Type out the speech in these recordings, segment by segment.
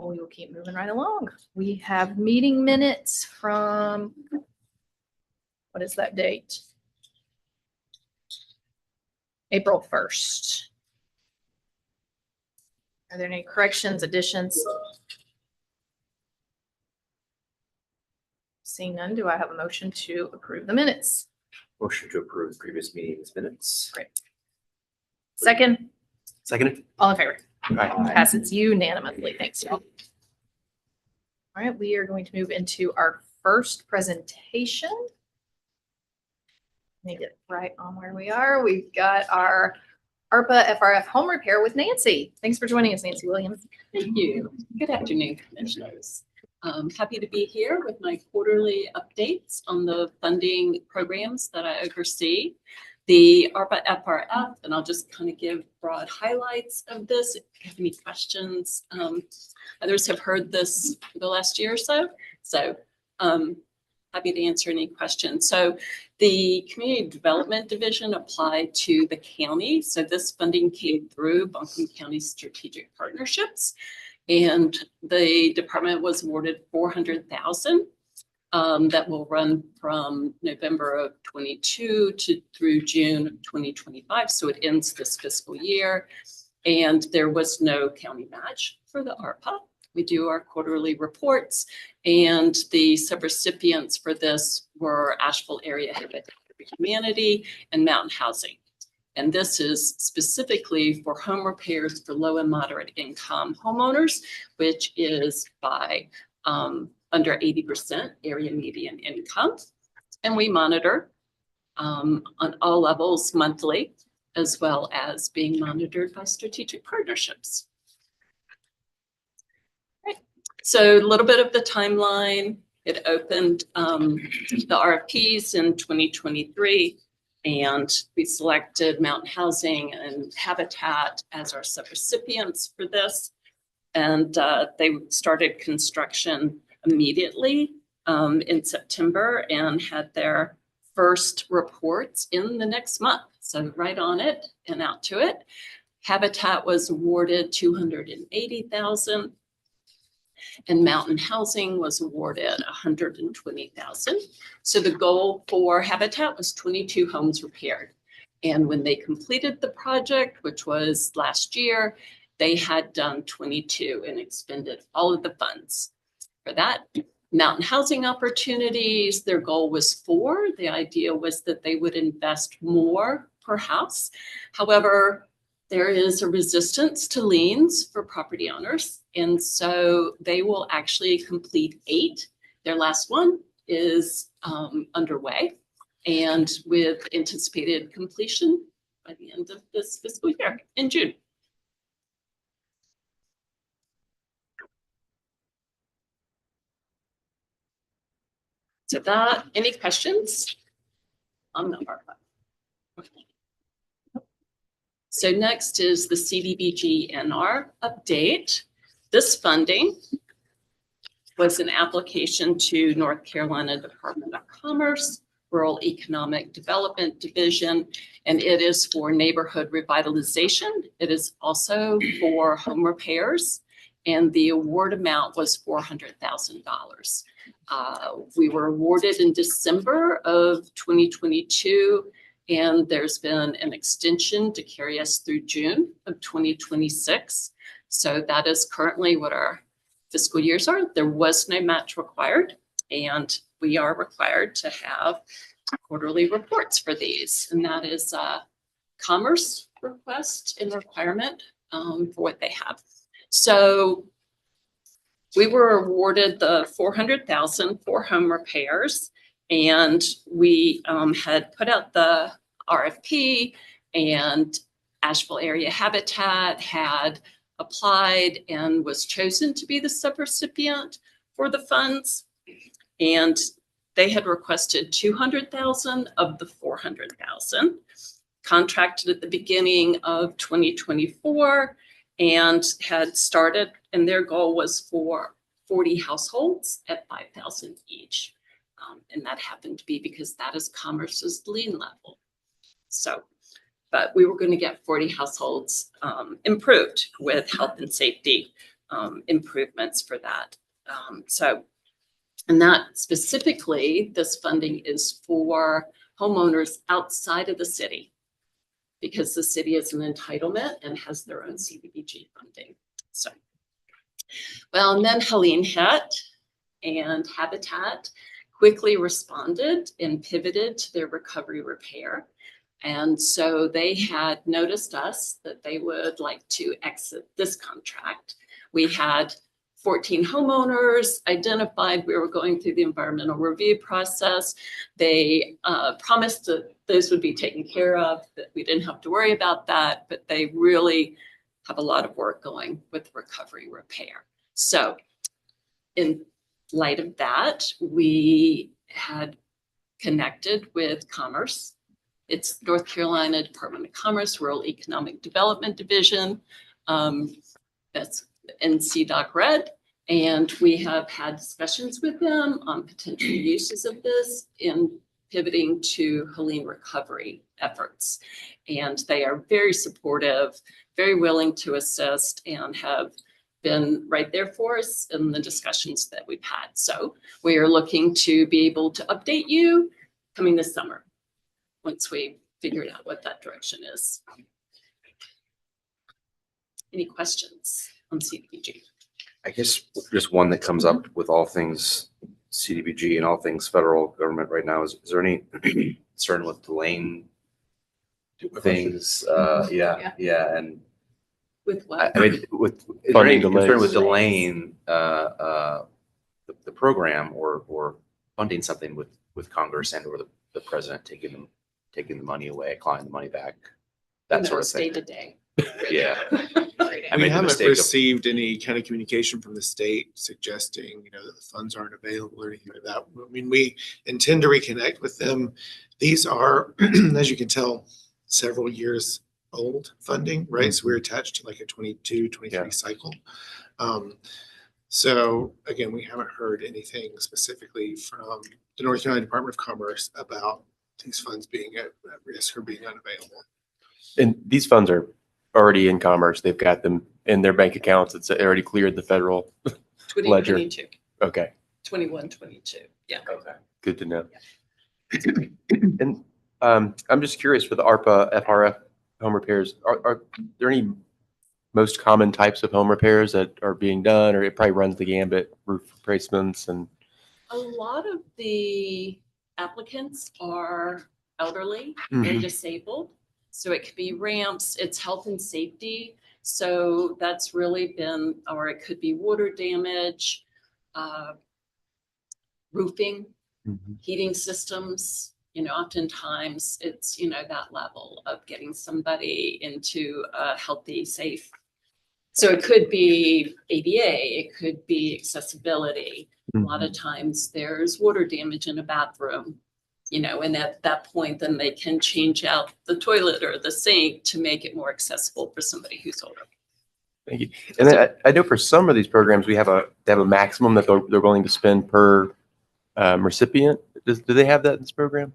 we will keep moving right along. We have meeting minutes from, what is that date? April 1st. Are there any corrections, additions? Seeing none, do I have a motion to approve the minutes? Motion to approve previous meetings minutes. Great. Second, Seconded. all in favor? Aye. Passes unanimously. Thanks, y'all. All right, we are going to move into our first presentation. Let me get right on where we are. We've got our ARPA FRF home repair with Nancy. Thanks for joining us, Nancy Williams. Thank you. Good afternoon, commissioners. Happy to be here with my quarterly updates on the funding programs that I oversee. The ARPA FRF, and I'll just kind of give broad highlights of this. If you have any questions, others have heard this for the last year or so. So happy to answer any questions. So the Community Development Division applied to the county. So this funding came through Buncombe County Strategic Partnerships. And the department was awarded $400,000 that will run from November of 22 to through June of 2025. So it ends this fiscal year. And there was no county match for the ARPA. We do our quarterly reports, and the subrecipients for this were Asheville Area Habitat for Humanity and Mountain Housing. And this is specifically for home repairs for low and moderate income homeowners, which is by under 80% area median income. And we monitor on all levels monthly, as well as being monitored by strategic partnerships. Right. So a little bit of the timeline. It opened the RFPs in 2023. And we selected Mountain Housing and Habitat as our subrecipients for this. And they started construction immediately in September and had their first reports in the next month. So right on it and out to it. Habitat was awarded $280,000. And Mountain Housing was awarded $120,000. So the goal for Habitat was 22 homes repaired. And when they completed the project, which was last year, they had done 22 and expended all of the funds for that. Mountain Housing Opportunities, their goal was 4. The idea was that they would invest more per house. However, there is a resistance to liens for property owners. And so they will actually complete 8. Their last one is underway and with anticipated completion by the end of this fiscal year in June. So that, any questions on the ARPA? So next is the CDBG NR update. This funding was an application to North Carolina Department of Commerce, Rural Economic Development Division, and it is for neighborhood revitalization. It is also for home repairs, and the award amount was $400,000. We were awarded in December of 2022. And there's been an extension to carry us through June of 2026. So that is currently what our fiscal years are. There was no match required, and we are required to have quarterly reports for these. And that is a commerce request and requirement for what they have. So we were awarded the $400,000 for home repairs. And we had put out the RFP, and Asheville Area Habitat had applied and was chosen to be the subrecipient for the funds. And they had requested $200,000 of the $400,000, contracted at the beginning of 2024, and had started, and their goal was for 40 households at $5,000 each. And that happened to be because that is Commerce's lien level. So, but we were going to get 40 households improved with health and safety improvements for that. And that specifically, this funding is for homeowners outside of the city because the city is an entitlement and has their own CDBG funding. So, well, and then Helene hit and Habitat quickly responded and pivoted to their recovery repair. And so they had noticed us that they would like to exit this contract. We had 14 homeowners identified. We were going through the environmental review process. They promised that those would be taken care of, that we didn't have to worry about that, but they really have a lot of work going with recovery repair. So in light of that, we had connected with Commerce. It's North Carolina Department of Commerce, Rural Economic Development Division. That's NCDOC Red. And we have had discussions with them on potential uses of this in pivoting to Helene recovery efforts. And they are very supportive, very willing to assist, and have been right there for us in the discussions that we've had. So we are looking to be able to update you coming this summer once we figured out what that direction is. Any questions on CDBG? I guess just one that comes up with all things CDBG and all things federal government right now is there any concern with delaying things? Yeah. And With what? I mean, is there any Funding concern with delays. delaying the program or funding something with Congress and or the president taking the money away, clawing the money back, that sort of thing? Day to day. Yeah. I We made the haven't mistake of, received any kind of communication from the state suggesting, that the funds aren't available or anything like that. I mean, we intend to reconnect with them. These are, as you can tell, several years old funding, right? So we're attached to like a 22, 23 Yeah. cycle. So again, we haven't heard anything specifically from the North Carolina Department of Commerce about these funds being at risk or being unavailable. And these funds are already in Commerce. They've got them in their bank accounts. It's already cleared the federal. Ledger. 2022, Okay, 21, 22. Yeah. okay. good to know. And I'm just curious for the ARPA FRF home repairs, are there any most common types of home repairs that are being done, or it probably runs the gambit, roof replacements and? A lot of the applicants are elderly and Mhm. disabled. So it could be ramps, it's health and safety. So that's really been, or it could be water damage, roofing, heating systems. Oftentimes it's, that level of getting somebody into a healthy, safe. So it could be ADA, it could be accessibility. A lot of times there's water damage in a bathroom, and at that point, then they can change out the toilet or the sink to make it more accessible for somebody who's older. Thank you. And then I know for some of these programs, they have a maximum that they're willing to spend per recipient. Do they have that in this program?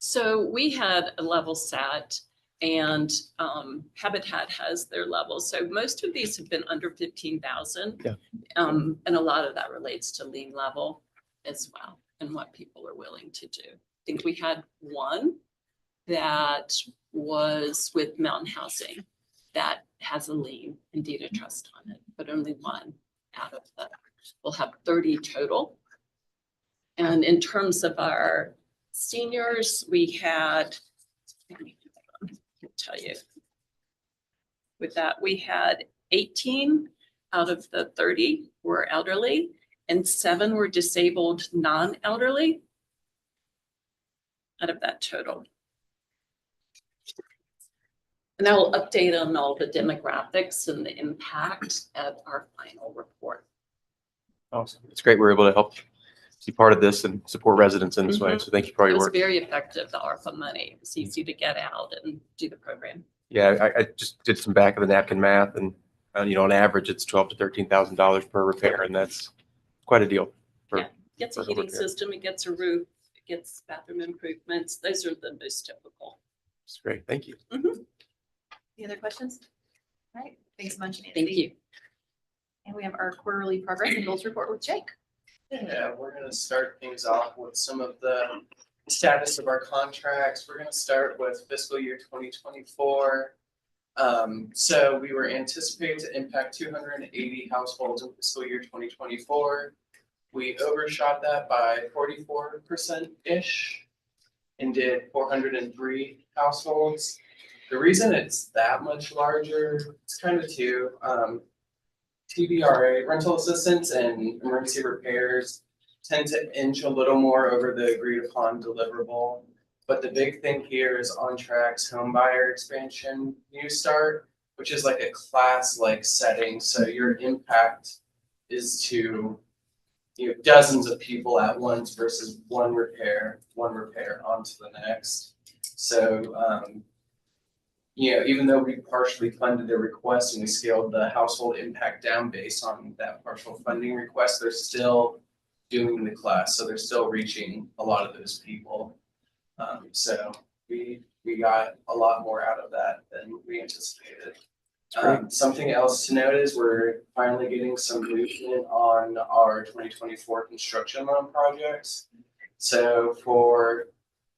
So we had a level set, and Habitat has their level. So most of these have been under 15,000. Yeah. And a lot of that relates to lien level as well and what people are willing to do. I think we had one that was with Mountain Housing that has a lien and deed of trust on it, but only one out of we'll have 30 total. And in terms of our seniors, we had, let me tell you, with that, we had 18 out of the 30 were elderly and 7 were disabled non-elderly out of that total. And I will update on all the demographics and the impact at our final report. Awesome. It's great we're able to help be part of this and support residents in this way. So thank you for all It your was work. very effective, the ARPA money. It was easy to get out and do the program. Yeah, I just did some back of the napkin math, and on average, it's $12,000 to $13,000 per repair, and that's quite a deal. Yeah. Gets a for the heating repair. system, it gets a roof, it gets bathroom improvements. Those are the most typical. It's great. Thank you. Any other questions? All right, thanks so much, Nancy. Thank you. And we have our quarterly progress and goals report with Jake. Yeah, we're gonna start things off with some of the status of our contracts. We're gonna start with fiscal year 2024. So we were anticipating to impact 280 households in fiscal year 2024. We overshot that by 44%-ish and did 403 households. The reason it's that much larger, it's kind of two. TBRA, rental assistance and emergency repairs tend to inch a little more over the agreed upon deliverable. But the big thing here is On Track's home buyer expansion new start, which is like a class-like setting. So your impact is to dozens of people at once versus one repair onto the next. So even though we partially funded their request and we scaled the household impact down based on that partial funding request, they're still doing the class. So they're still reaching a lot of those people. So we got a lot more out of that than we anticipated. Something else to note is we're finally getting some movement on our 2024 construction loan projects. So for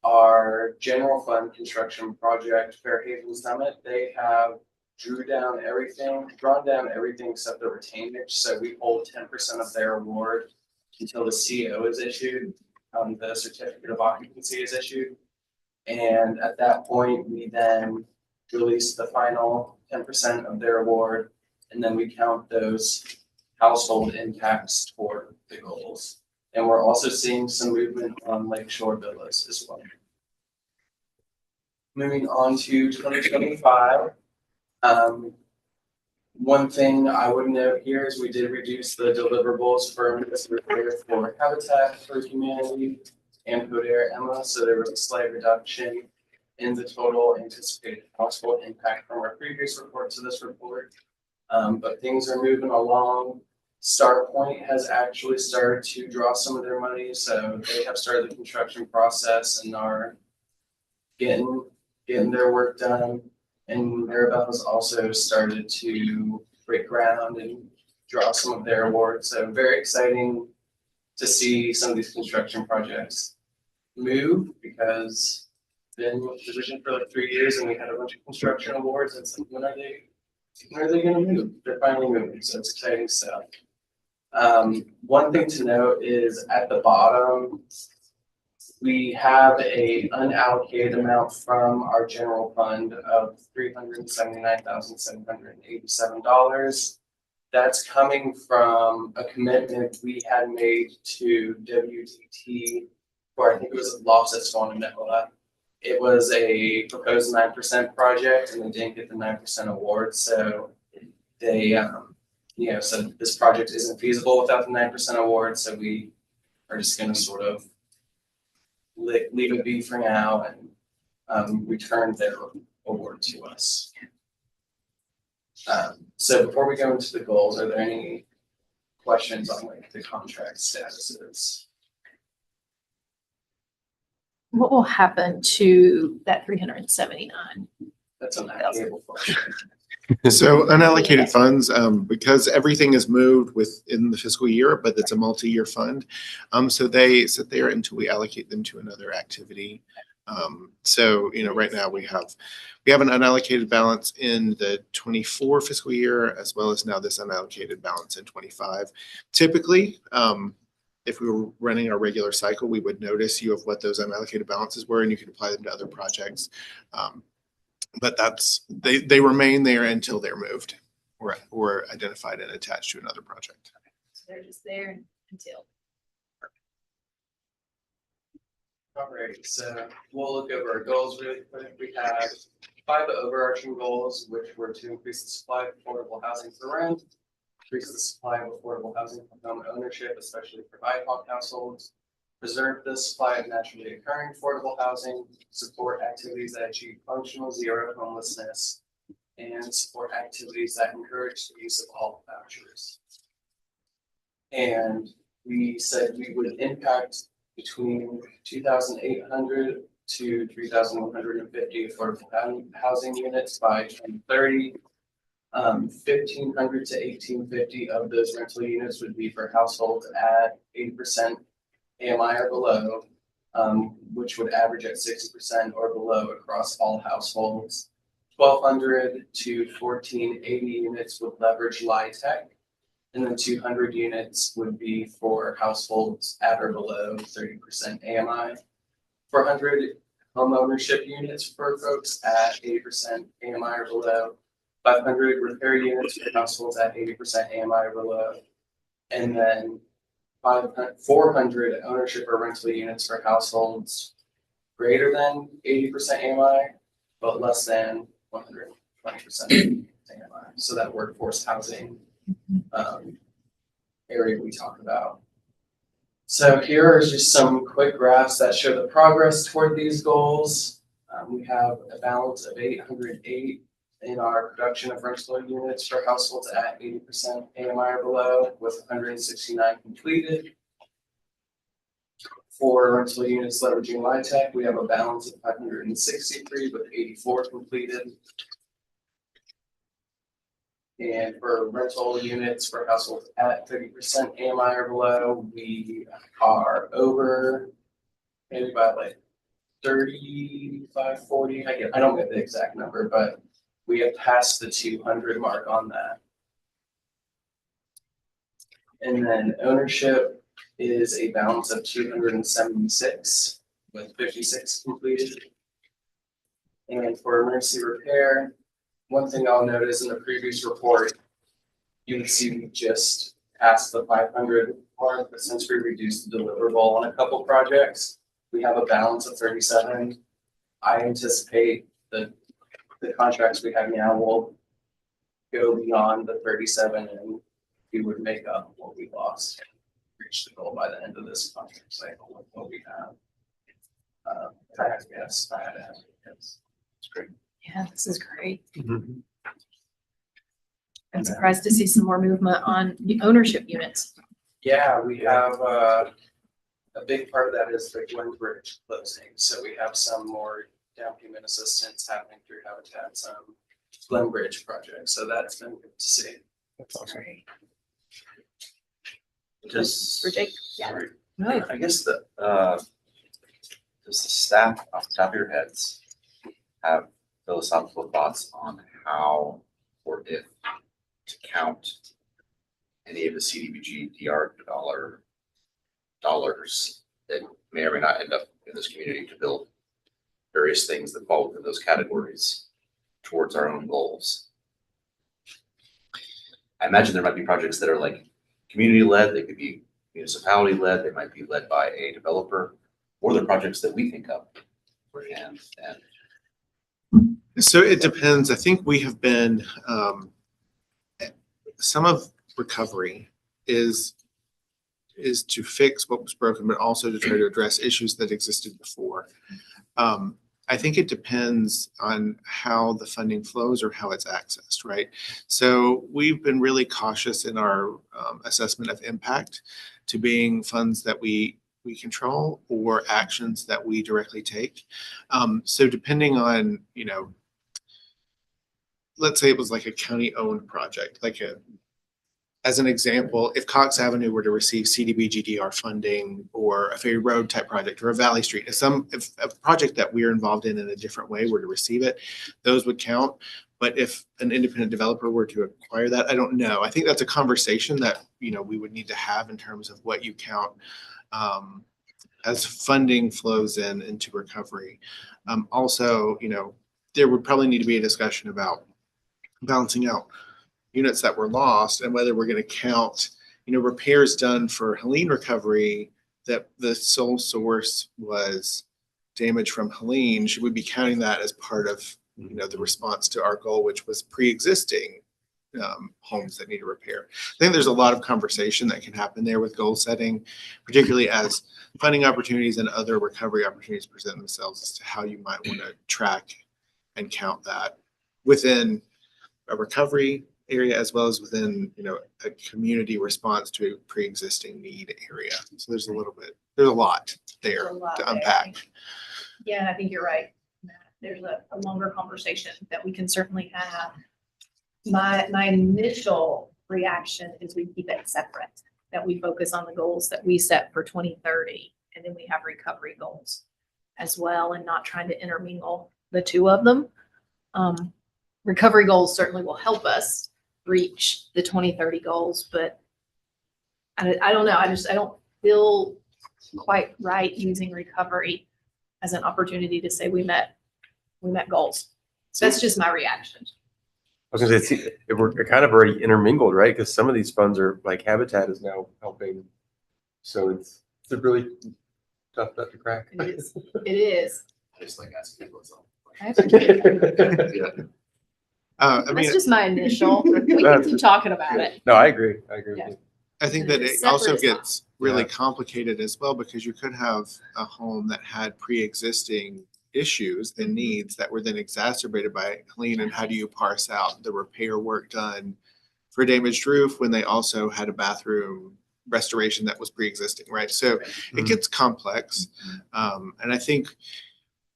our general fund construction project, Fairhaven Summit, they have drawn down everything except the retainage. So we hold 10% of their award until the CO is issued, the certificate of occupancy is issued. And at that point, we then release the final 10% of their award, and then we count those household impacts toward the goals. And we're also seeing some movement on Lakeshore Villas as well. Moving on to 2025. One thing I would note here is we did reduce the deliverables for Habitat for Humanity and Poder Emma, so there was a slight reduction in the total anticipated household impact from our previous report to this report. But things are moving along. Start Point has actually started to draw some of their money, so they have started the construction process and are getting their work done. And Maribel has also started to break ground and draw some of their awards. So very exciting to see some of these construction projects move, because been with the division for like 3 years and we had a bunch of construction awards. It's like, when are they gonna move? They're finally moving, so it's exciting stuff. One thing to note is at the bottom, we have a unallocated amount from our general fund of $379,787. That's coming from a commitment we had made to WTT for, I think it was Loftus Swan and Nicola. It was a proposed 9% project and they didn't get the 9% award. So they, said this project isn't feasible without the 9% award. So we are just going to sort of leave it be for now and return their award to us. So before we go into the goals, are there any questions on like the contract statuses? What will happen to that 379? That's on that table question. So unallocated funds, because everything is moved within the fiscal year, but it's a multi-year fund. So they sit there until we allocate them to another activity. So, right now we have an unallocated balance in the 24 fiscal year, as well as now this unallocated balance in 25. Typically, if we were running our regular cycle, we would notice you of what those unallocated balances were, and you could apply them to other projects. But they remain there until they're moved or identified and attached to another project. So they're just there until. All right, so we'll look over our goals really quick. We have 5 overarching goals, which were to increase the supply of affordable housing for rent, increase the supply of affordable housing for home ownership, especially for BIPOC households, preserve the supply of naturally occurring affordable housing, support activities that achieve functional zero homelessness, and support activities that encourage the use of all vouchers. And we said we would impact between 2,800 to 3,150 affordable housing units by 2030. 1,500 to 1,850 of those rental units would be for households at 80% AMI or below, which would average at 60% or below across all households. 1,200 to 1,480 units would leverage LIHTC, and then 200 units would be for households at or below 30% AMI. 400 home ownership units for folks at 80% AMI or below. 500 repair units for households at 80% AMI or below. And then 400 ownership or rental units for households greater than 80% AMI, but less than 120% AMI. So that workforce housing area we talk about. So here are just some quick graphs that show the progress toward these goals. We have a balance of 808 in our production of rental units for households at 80% AMI or below, with 169 completed. For rental units leveraging LIHTC, we have a balance of 563 with 84 completed. And for rental units for households at 30% AMI or below, we are over maybe by like 35, 40. I don't get the exact number, but we have passed the 200 mark on that. And then ownership is a balance of 276 with 56 completed. And for emergency repair, one thing I'll notice in the previous report, you can see we just passed the 500 mark, but since we reduced the deliverable on a couple projects, we have a balance of 37. I anticipate that the contracts we have now will go beyond the 37 and we would make up what we lost and reach the goal by the end of this contract cycle with what we have. If I had to guess, yes. It's great. Yeah, this is great. I'm surprised to see some more movement on the ownership units. Yeah, we have a big part of that is the Glen Bridge closing. So we have some more down payment assistance happening through Habitat's Glen Bridge project. So that's been good to see. That's awesome. Great. Just. For Jake? Sorry. No. I guess does the staff off the top of your heads have philosophical thoughts on how or if to count any of the CDBG DR dollars that may or may not end up in this community to build various things that fall within those categories towards our own goals? I imagine there might be projects that are like community led, they could be municipality led, they might be led by a developer, or the projects that we think of. And So it depends. I think we have been, some of recovery is to fix what was broken, but also to try to address issues that existed before. I think it depends on how the funding flows or how it's accessed, right? So we've been really cautious in our assessment of impact to being funds that we control or actions that we directly take. So depending on, let's say it was like a county-owned project, as an example, if Cox Avenue were to receive CDBG-DR funding or a Ferry Road type project or a Valley Street, if a project that we're involved in a different way were to receive it, those would count. But if an independent developer were to acquire that, I don't know. I think that's a conversation that, we would need to have in terms of what you count as funding flows into recovery. Also, there would probably need to be a discussion about balancing out units that were lost and whether we're going to count, repairs done for Helene recovery that the sole source was damage from Helene. Should we be counting that as part of, the response to our goal, which was pre-existing homes that need a repair? I think there's a lot of conversation that can happen there with goal setting, particularly as funding opportunities and other recovery opportunities present themselves as to how you might want to track and count that within a recovery area as well as within, a community response to a pre-existing need area. So there's a lot there to unpack. Yeah, I think you're right, Matt. There's a longer conversation that we can certainly have. My initial reaction is we keep it separate, that we focus on the goals that we set for 2030, and then we have recovery goals as well, and not trying to intermingle the two of them. Recovery goals certainly will help us reach the 2030 goals, but I don't know. I don't feel quite right using recovery as an opportunity to say we met goals. So that's just my reaction. I was gonna say, see, we're kind of already intermingled, right? Because some of these funds are like Habitat is now helping. So it's a really tough nut to crack. It is. It is. I just like asking people what's up. That's I mean, just my initial. We can keep talking about it. No, I agree. I agree Yeah. with you. I think that It's it also separate as well. gets really Yeah. complicated as well, because you could have a home that had pre-existing issues and needs that were then exacerbated by clean, and how do you parse out the repair work done for a damaged roof when they also had a bathroom restoration that was pre-existing, right? So it gets complex. And I think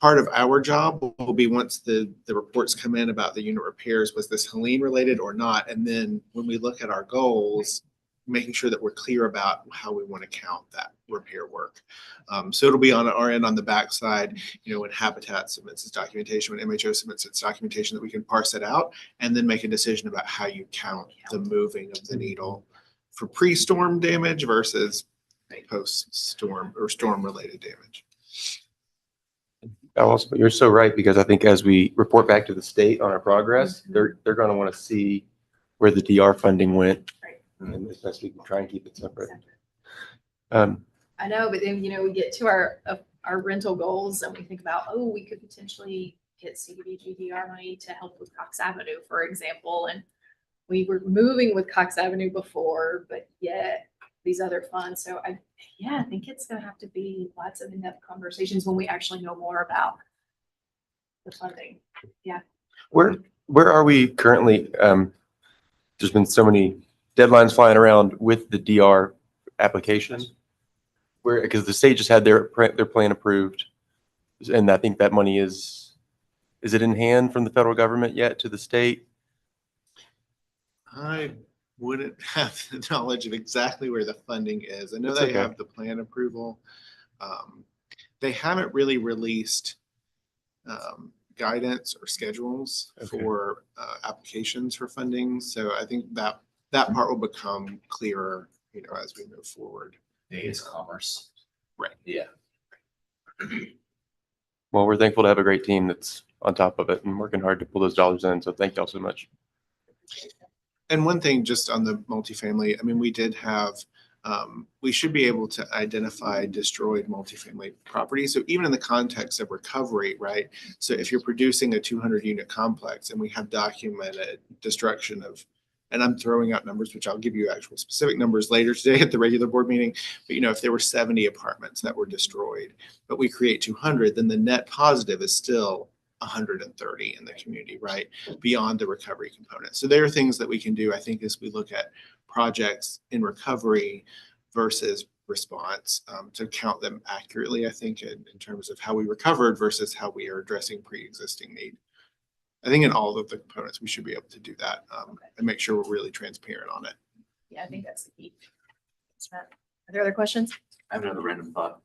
part of our job will be, once the reports come in about the unit repairs, was this Helene related or not? And then when we look at our goals, making sure that we're clear about how we want to count that repair work. So it'll be on our end on the backside, when Habitat submits its documentation, when MHO submits its documentation, that we can parse it out and then make a decision about how you count the moving of the needle for pre-storm damage versus post-storm or storm-related damage. Also, you're so right, because I think as we report back to the state on our progress, they're going to want to see where the DR funding went. Right. And as best we can try and keep it separate. I know, but then, we get to our rental goals and we think about, oh, we could potentially get CDBG-DR money to help with Cox Avenue, for example. And we were moving with Cox Avenue before, but yet these other funds. So I think it's going to have to be lots of in-depth conversations when we actually know more about the funding. Where are we currently? There's been so many deadlines flying around with the DR application. Because the state just had their plan approved, and I think that money is it in hand from the federal government yet to the state? I wouldn't have the knowledge of exactly where the funding is. I know That's they okay. have the plan approval. They haven't really released guidance or schedules Okay. for applications for funding. So I think that part will become clearer, as we move forward. It's commerce. Right. Yeah. Well, we're thankful to have a great team that's on top of it and working hard to pull those dollars in. So thank y'all so much. And one thing just on the multifamily, I mean, we did have, we should be able to identify destroyed multifamily properties. So even in the context of recovery, right? So if you're producing a 200 unit complex and we have documented destruction of, and I'm throwing out numbers, which I'll give you actual specific numbers later today at the regular board meeting. But if there were 70 apartments that were destroyed, but we create 200, then the net positive is still 130 in the community, right? Beyond the recovery component. So there are things that we can do, I think, as we look at projects in recovery versus response, to count them accurately, I think, in terms of how we recovered versus how we are addressing pre-existing need. I think in all of the components, we should be able to do that, and make sure we're really transparent on it. Yeah, I think that's the key. Are there other questions? I have another random thought.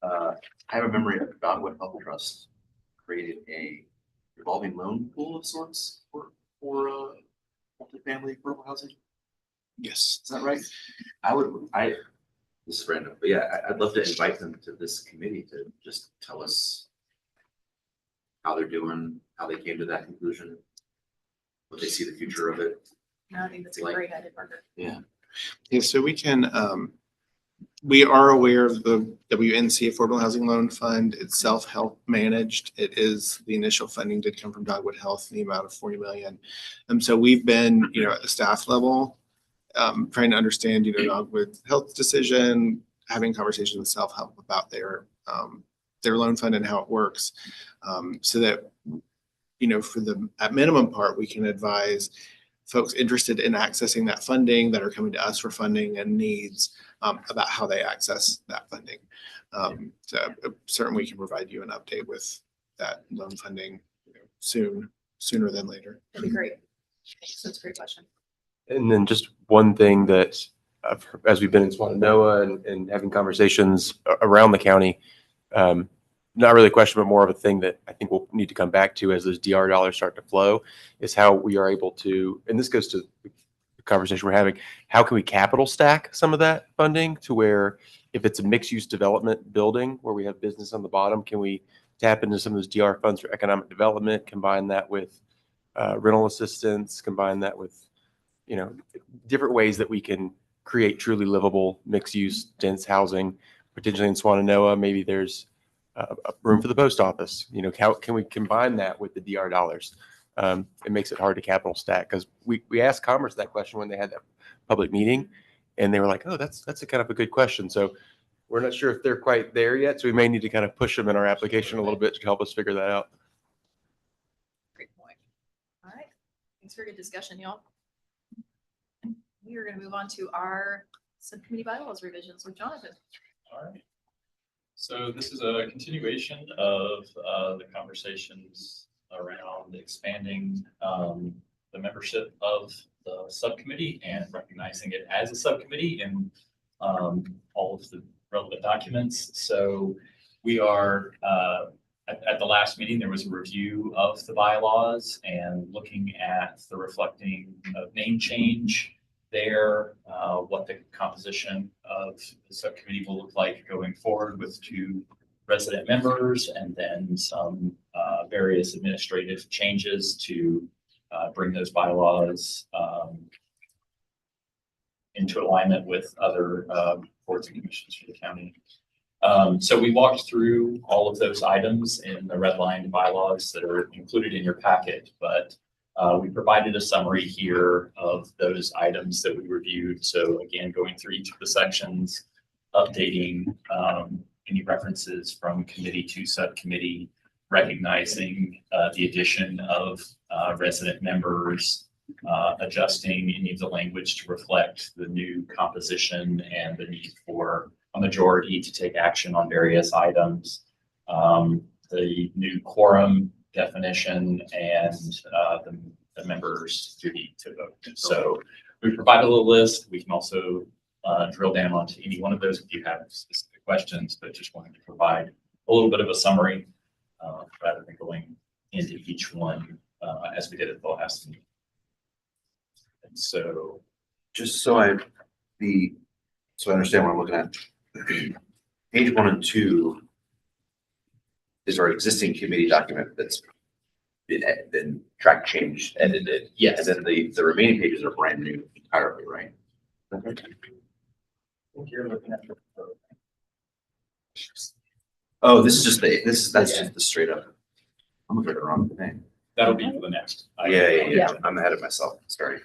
I have a memory of Dogwood Health Trust created a revolving loan pool of sorts for multifamily affordable housing. Yes. Is that right? This is random, but yeah, I'd love to invite them to this committee to just tell us how they're doing, how they came to that conclusion, what they see the future of it. No, I think that's a great idea, Parker. Yeah. Yeah, so we can, we are aware of the WNC Affordable Housing Loan Fund. It's self-help managed. It is, the initial funding did come from Dogwood Health in the amount of 40 million. So we've been, at the staff level, trying to understand, Dogwood Health's decision, having conversations with self-help about their loan fund and how it works. So that, for the, at minimum part, we can advise folks interested in accessing that funding that are coming to us for funding and needs, about how they access that funding. So certainly we can provide you an update with that loan funding sooner than later. That'd be great. That's a great question. And then just one thing that, as we've been in Swananoa and having conversations around the county, not really a question, but more of a thing that I think we'll need to come back to as those DR dollars start to flow, is how we are able to, and this goes to the conversation we're having, how can we capital stack some of that funding to where if it's a mixed use development building where we have business on the bottom, can we tap into some of those DR funds for economic development, combine that with rental assistance, combine that with, you know, different ways that we can create truly livable mixed use dense housing, potentially in Swananoa. Maybe there's a room for the post office. You know, how can we combine that with the DR dollars? It makes it hard to capital stack because we asked Commerce that question when they had that public meeting, and they were like, "Oh, that's a kind of a good question." So we're not sure if they're quite there yet. So we may need to kind of push them in our application a little bit to help us figure that out. Great point. All right. Thanks for a good discussion, y'all. We are going to move on to our subcommittee bylaws revisions with Jonathan. All right. So this is a continuation of the conversations around expanding the membership of the subcommittee and recognizing it as a subcommittee in all of the relevant documents. So we are, at the last meeting, there was a review of the bylaws and looking at the reflecting of name change there, what the composition of the subcommittee will look like going forward with 2 resident members, and then some various administrative changes to bring those bylaws into alignment with other boards and commissions for the county. So we walked through all of those items in the redlined bylaws that are included in your packet, but we provided a summary here of those items that we reviewed. So again, going through each of the sections, updating any references from committee to subcommittee, recognizing the addition of resident members, adjusting any of the language to reflect the new composition and the need for a majority to take action on various items, the new quorum definition, and the members' duty to vote. So we provide a little list. We can also drill down onto any one of those if you have specific questions, but just wanted to provide a little bit of a summary rather than going into each one as we did at the last meeting. And so Just so I understand what I'm looking at. Page 1 and 2 is our existing committee document that's been track changed, edited. Yes. And then the remaining pages are brand new entirely, right? I think you're looking at the Oh, this is just that's just the straight up. I'm looking at the wrong thing. that'll be for the next. Yeah. I'm ahead of myself. Sorry.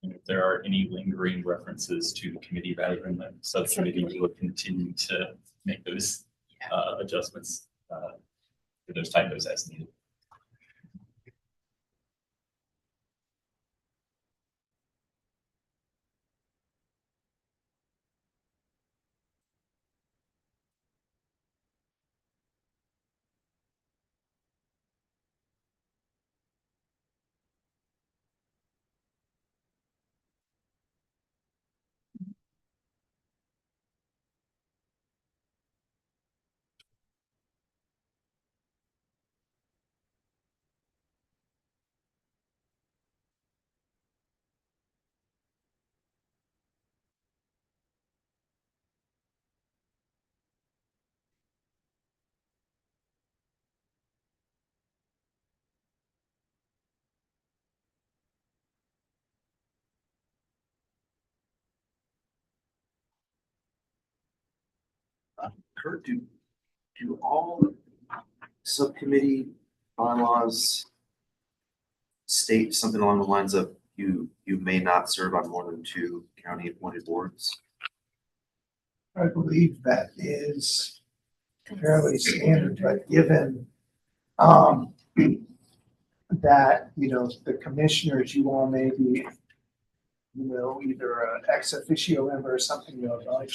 And if there are any lingering references to the committee rather than the subcommittee, we will continue to make those adjustments for those typos as needed. Kurt, do all subcommittee bylaws state something along the lines of you may not serve on more than 2 county appointed boards? I believe that is fairly standard, but given that, the commissioners, you all may be, either an ex officio member or something,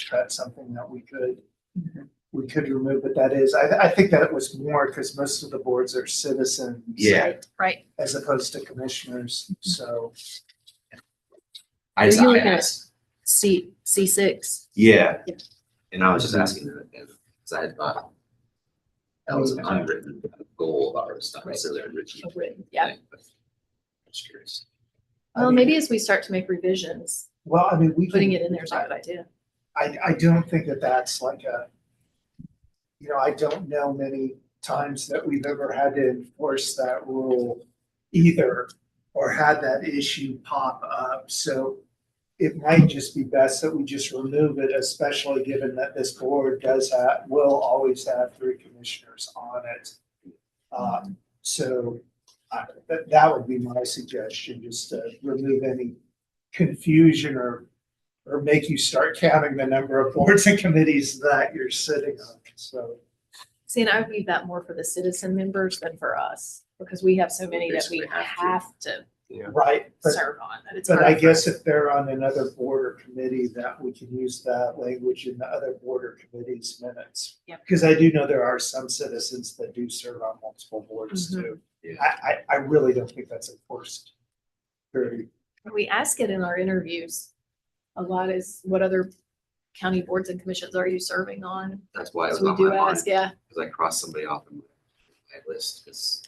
that's something that we could we could remove, but that is, I think that was more because most of the boards are citizens. Yeah. Right. As opposed to commissioners, so. I Are just, you I looking at- asked, C6. yeah, Yeah. and I was just asking that, because I had thought that was an unwritten goal of ours, not necessarily a written Yeah. thing, but I'm just curious. Well, maybe as we start to make revisions, Well, I mean, we putting can- it in there is a good idea. I don't think that that's like a, I don't know many times that we've ever had to enforce that rule either, or had that issue pop up, so it might just be best that we just remove it, especially given that this board will always have 3 commissioners on it. So that would be my suggestion, just to remove any confusion or make you start counting the number of boards and committees that you're sitting on, so. See, and I would leave that more for the citizen members than for us, because we have so many that we Basically have to. have to Right, serve on, that it's but hard I for guess us. if they're on another board or committee, that we can use that language in the other board or committee's minutes. Yep. Because I do know there are some citizens that do serve on multiple boards Mhm. too. Yeah. I really don't think that's enforced very. We ask it in our interviews. A lot is, what other county boards and commissions are you serving on? That's why it was So we on do my mind, ask, yeah, because I crossed somebody off in my list, because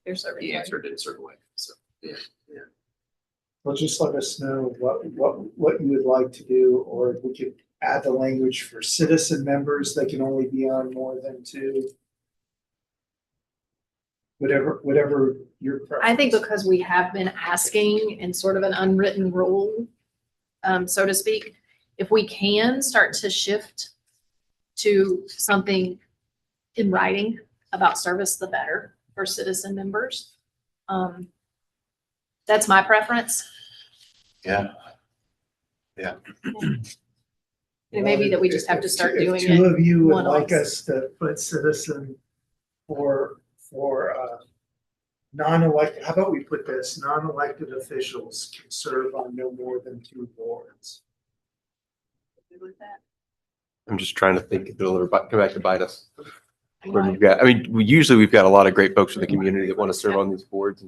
they're serving. he on. answered it a certain way, so, yeah. Well, just let us know what you would like to do, or we could add the language for citizen members, they can only be on more than 2. Whatever your preference. I think because we have been asking in sort of an unwritten rule, so to speak, if we can start to shift to something in writing about service, the better for citizen members. That's my preference. Yeah. It may be that we just have to start doing If 2 it. of you would one-offs. like us to put citizen for non-elected, how about we put this, non-elected officials can serve on no more than 2 boards. With that. I'm just trying to think if it'll ever come back to bite us. When we've got, I mean, we've got a lot of great folks from the community that want to serve on these boards.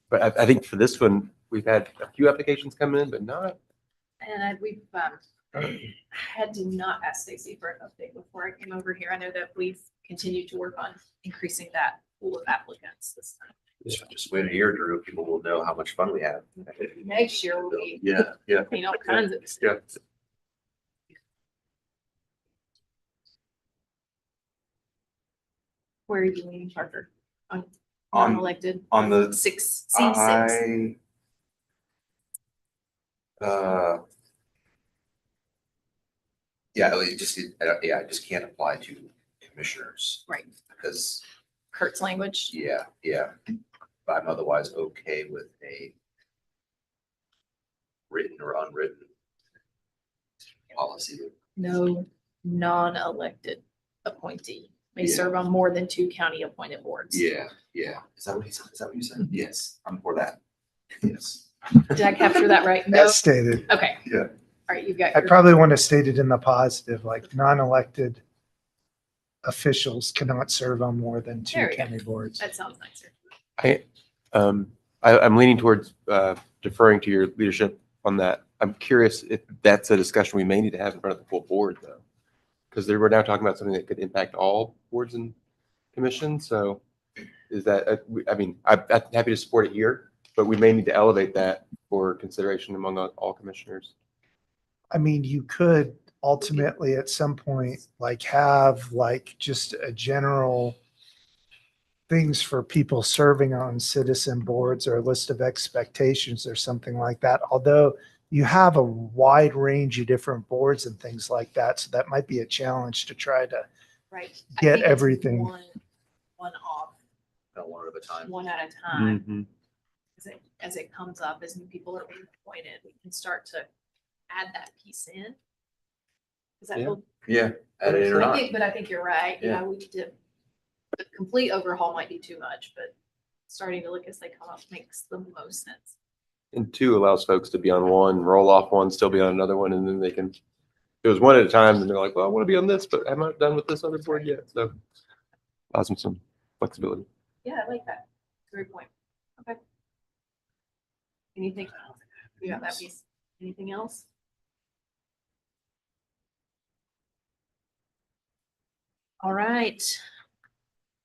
But I think for this one, we've had a few applications come in, but not. And we've had to not ask Stacy for an update before I came over here. I know that we've continued to work on increasing that pool of applicants this time. Just wait a year, Drew, people will know how much fun we have. Next year will be, Yeah, yeah. all kinds of. Yeah. Where are you leaning, Parker? On On, non-elected? on the, C6. I, yeah, I just can't apply to commissioners Right. because, Kurt's language. yeah. But I'm otherwise okay with a written or unwritten policy. No non-elected appointee may Yeah. serve on more than 2 county appointed boards. Yeah. Is that what he said? Is that what you said? Yes, I'm for that. Yes. Did I capture that right? No? As stated, Okay. Yeah. All right, you've got. I your- probably want to state it in the positive, like non-elected officials cannot serve on more than 2 There we go. county boards. That sounds nicer. I'm leaning towards deferring to your leadership on that. I'm curious if that's a discussion we may need to have in front of the full board though. Because we're now talking about something that could impact all boards and commissions. So is that, I'm happy to support it here, but we may need to elevate that for consideration among all commissioners. I mean, you could ultimately at some point, like have like just a general things for people serving on citizen boards or a list of expectations or something like that. Although you have a wide range of different boards and things like that. So that might be a challenge to try to Right. I get think it's everything. One off, One at a time. one at a time. Mhm. As it comes up, as new people are being appointed, we can start to add that piece in. Does that Yeah. feel? Yeah, add it in or But I not. think, but I think you're right. Yeah. We need to, the complete overhaul might be too much, but starting to look as they come up makes the most sense. And 2 allows folks to be on one, roll off one, still be on another one, and then they can it was one at a time and they're like, well, I want to be on this, but I'm not done with this other board yet. So allows them some flexibility. Yeah, I like that. Great point. Okay. Anything? You got that piece? Anything else? All right.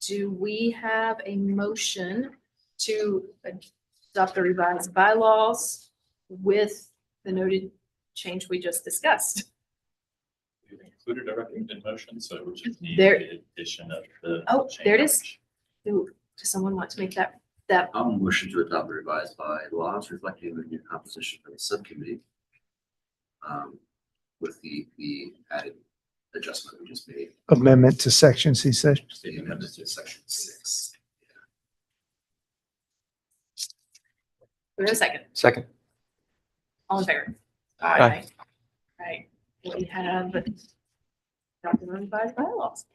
Do we have a motion to adopt the revised bylaws with the noted change we just discussed? We've included a recommended motion, so it would just need There- the addition of the. Oh, there it is. change. Does someone want to make that? I'll motion to adopt the revised bylaws reflecting the new composition for the subcommittee. With the added adjustment we just made, Amendment to sections, he said. the amendment to section 6. Wait a second. Second. All in favor? Aye. Right. We have adopted the revised bylaws.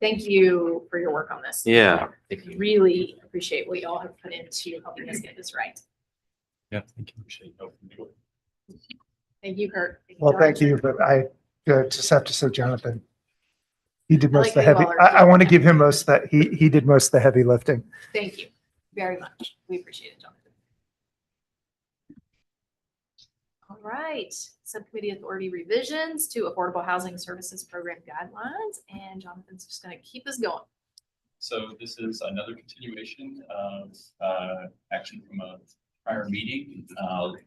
Thank you for your work on this. Yeah. Really appreciate what y'all have put into helping us get this right. Yeah. Thank you. Appreciate it. Thank you, Kurt. Well, thank Jonathan. you, but I just have to say, Jonathan, he did I most like of the how you heavy, all are I want to doing give him most of that. He did most of the heavy lifting. Thank you very much. We appreciate it, Jonathan. All right, Subcommittee Authority revisions to Affordable Housing Services Program guidelines, and Jonathan's just gonna keep us going. So this is another continuation of action from a prior meeting.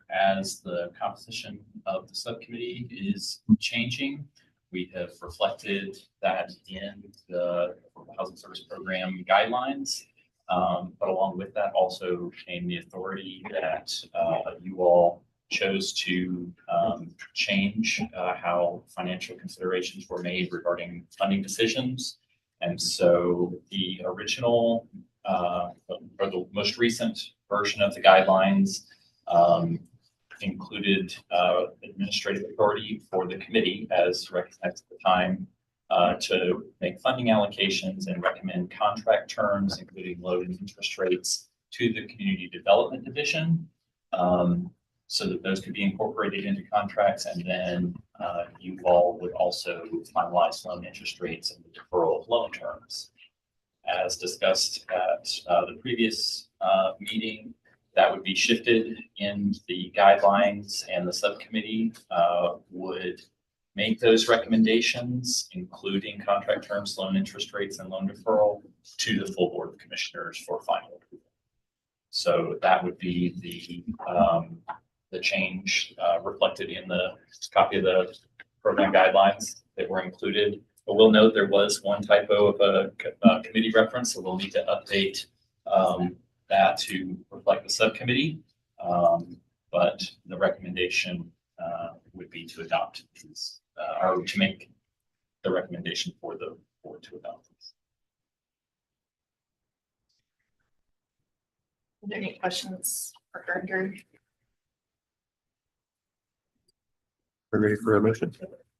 As the composition of the subcommittee is changing, we have reflected that in the Affordable Housing Service Program guidelines. But along with that, also came the authority that you all chose to change how financial considerations were made regarding funding decisions. And so the original or the most recent version of the guidelines included administrative authority for the committee as recognized at the time to make funding allocations and recommend contract terms, including loan and interest rates, to the Community Development Division, so that those could be incorporated into contracts. And then you all would also finalize loan interest rates and the deferral of loan terms. As discussed at the previous meeting, that would be shifted in the guidelines, and the subcommittee would make those recommendations, including contract terms, loan interest rates, and loan deferral, to the full Board of Commissioners for final approval. So that would be the change reflected in the copy of the program guidelines that were included. But we'll note there was one typo of a committee reference, so we'll need to update that to reflect the subcommittee. But the recommendation would be to adopt these, or to make the recommendation for the board to adopt these. Are there any questions for Kurt? We're ready for a motion.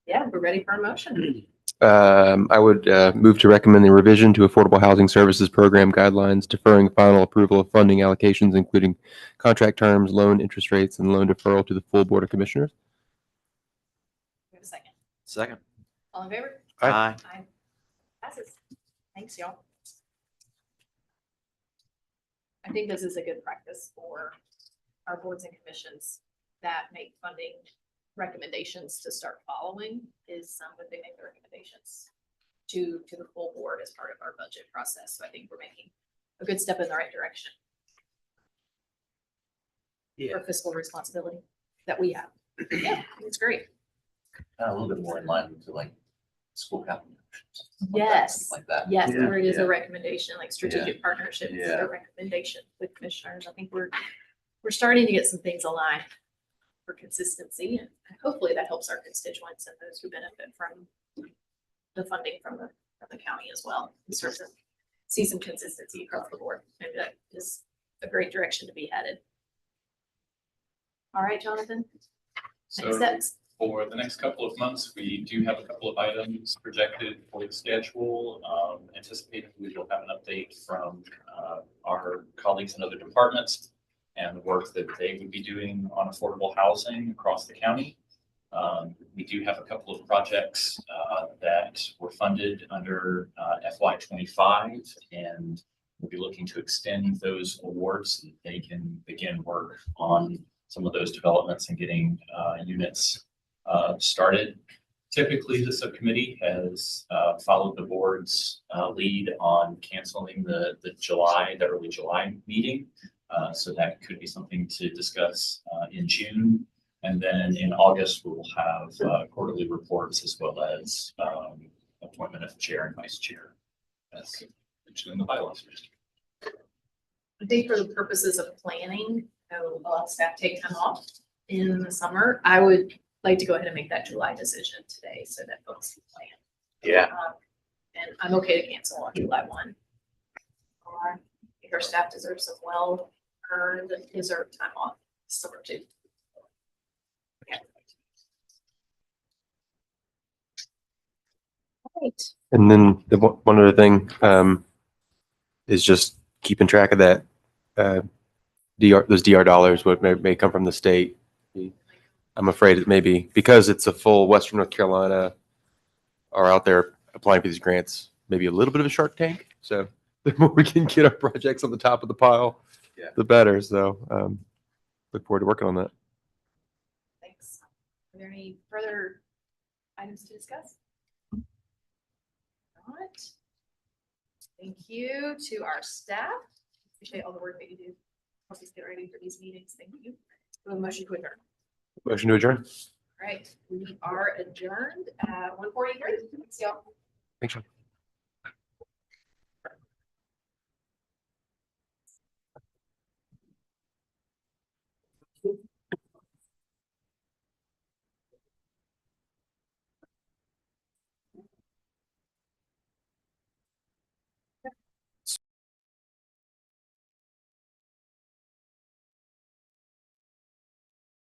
Yeah, we're ready for a motion. I would move to recommend the revision to Affordable Housing Services Program guidelines, deferring final approval of funding allocations, including contract terms, loan interest rates, and loan deferral to the full Board of Commissioners. We have a second. Second. All in favor? Aye. Aye. Passes. Thanks, y'all. I think this is a good practice for our boards and commissions that make funding recommendations to start following, is that they make the recommendations to the full board as part of our budget process. So I think we're making a good step in the right direction. For fiscal responsibility that we have. Yeah, it's great. A little bit more in line with like school capital. Yes. Like that. Yes, Yeah. where it is a Yeah. recommendation, like strategic partnerships, Yeah. a recommendation with commissioners. I think we're starting to get some things aligned for consistency, and hopefully that helps our constituents and those who benefit from the funding from the county as well. We start to see some consistency across the board. Maybe that is a great direction to be headed. All right, Jonathan, next So steps. for the next couple of months, we do have a couple of items projected for the schedule. Anticipating we will have an update from our colleagues in other departments and the work that they would be doing on affordable housing across the county. We do have a couple of projects that were funded under FY '25, and we'll be looking to extend those awards so that they can begin work on some of those developments and getting units started. Typically, the subcommittee has followed the board's lead on canceling the early July meeting. So that could be something to discuss in June. And then in August, we will have quarterly reports as well as appointment of chair and vice chair, as mentioned in the bylaws. I think for the purposes of planning, a lot of staff take time off in the summer. I would like to go ahead and make that July decision today so that folks can plan. Yeah. And I'm okay to cancel on July 1. I think our staff deserves some well-earned, deserved time off this summer too. Yeah. Right. And then the one other thing is just keeping track of that those DR dollars, what may come from the state. I'm afraid it may be because it's a full Western North Carolina are out there applying for these grants, maybe a little bit of a Shark Tank. So the more we can get our projects on the top of the pile, Yeah. the better. So look forward to working on that. Thanks. Are there any further items to discuss? Not. Thank you to our staff. Appreciate all the work that you do. Help us get ready for these meetings. Thank you. We have a motion to adjourn. Motion to adjourn. All right, we are adjourned at 1:43. Thanks, y'all. Thanks, Sean.